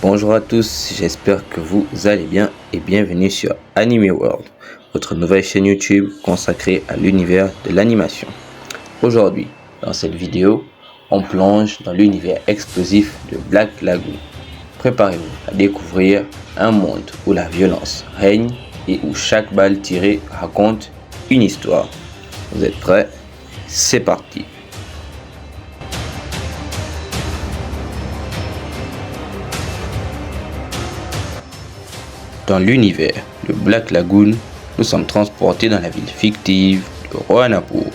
Bonjour à tous, j'espère que vous allez bien et bienvenue sur Anime World, votre nouvelle chaîne YouTube consacrée à l'univers de l'animation. Aujourd'hui, dans cette vidéo, on plonge dans l'univers explosif de Black Lagoon. Préparez-vous à découvrir un monde où la violence règne et où chaque balle tirée raconte une histoire. Vous êtes prêts? C'est parti! Dans l'univers de Black Lagoon, nous sommes transportés dans la ville fictive de Roanapur,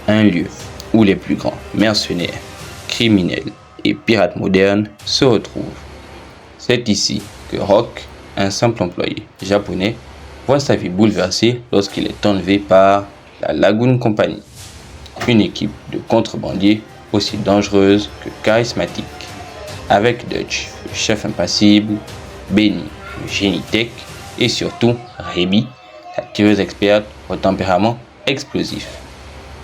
un lieu où les plus grands mercenaires, criminels et pirates modernes se retrouvent. C'est ici que Rock, un simple employé japonais, voit sa vie bouleversée lorsqu'il est enlevé par la Lagoon Company, une équipe de contrebandiers aussi dangereuse que charismatique, avec Dutch, le chef impassible, Benny, le génie tech, et surtout Remy, la tireuse experte au tempérament explosif.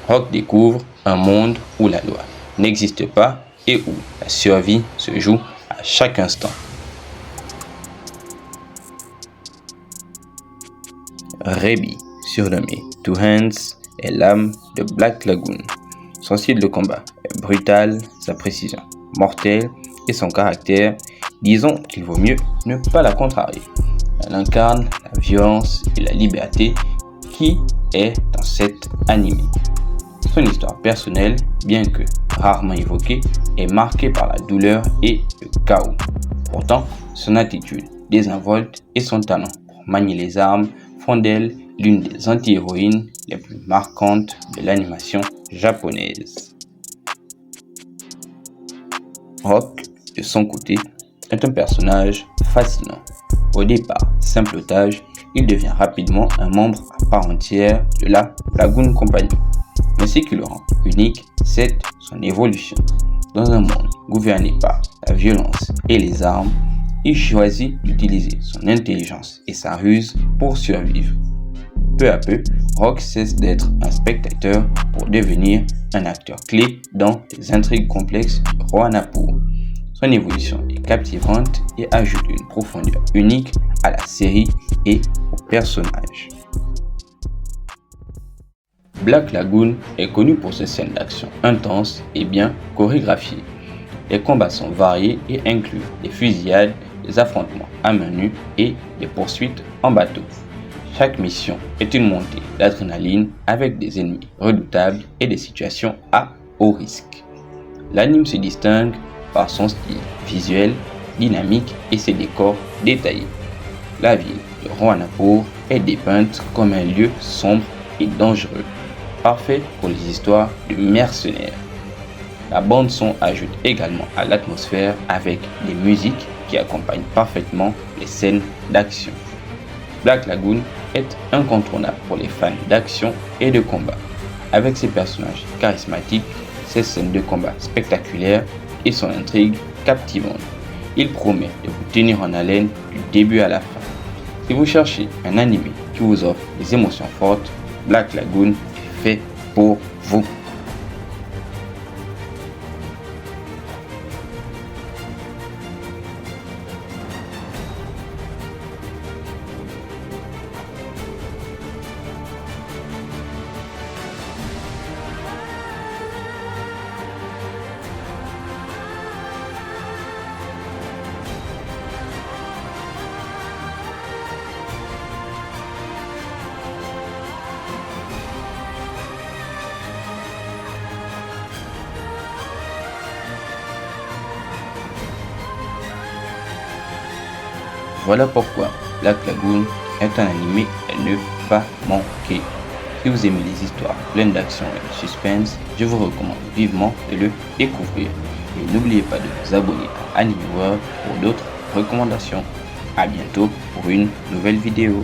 Rock découvre un monde où la loi n'existe pas et où la survie se joue à chaque instant. Remy, surnommé Two Hands, est l'âme de Black Lagoon. Son style de combat est brutal, sa précision mortelle et son caractère, disons qu'il vaut mieux ne pas la contrarier. Elle incarne la violence et la liberté qui est dans cet anime. Son histoire personnelle, bien que rarement évoquée, est marquée par la douleur et le chaos. Pourtant, son attitude désinvolte et son talent pour manier les armes font d'elle l'une des anti-héroïnes les plus marquantes de l'animation japonaise. Rock, de son côté, est un personnage fascinant. Au départ, simple otage, il devient rapidement un membre à part entière de la Lagoon Company. Mais ce qui le rend unique, c'est son évolution. Dans un monde gouverné par la violence et les armes, il choisit d'utiliser son intelligence et sa ruse pour survivre. Peu à peu, Rock cesse d'être un spectateur pour devenir un acteur clé dans les intrigues complexes de Roanapur. Son évolution est captivante et ajoute une profondeur unique à la série et au personnage. Black Lagoon est connu pour ses scènes d'action intenses et bien chorégraphiées. Les combats sont variés et incluent des fusillades, des affrontements à main nue et des poursuites en bateau. Chaque mission est une montée d'adrénaline avec des ennemis redoutables et des situations à haut risque. L'anime se distingue par son style visuel, dynamique et ses décors détaillés. La ville de Roanapur est dépeinte comme un lieu sombre et dangereux, parfait pour les histoires de mercenaires. La bande son ajoute également à l'atmosphère avec des musiques qui accompagnent parfaitement les scènes d'action. Black Lagoon est incontournable pour les fans d'action et de combat. Avec ses personnages charismatiques, ses scènes de combat spectaculaires et son intrigue captivante, il promet de vous tenir en haleine du début à la fin. Si vous cherchez un anime qui vous offre des émotions fortes, Black Lagoon est fait pour vous. Voilà pourquoi Black Lagoon est un anime à ne pas manquer. Si vous aimez les histoires pleines d'action et de suspense, je vous recommande vivement de le découvrir. Et n'oubliez pas de vous abonner à Anime World pour d'autres recommandations. A bientôt pour une nouvelle vidéo.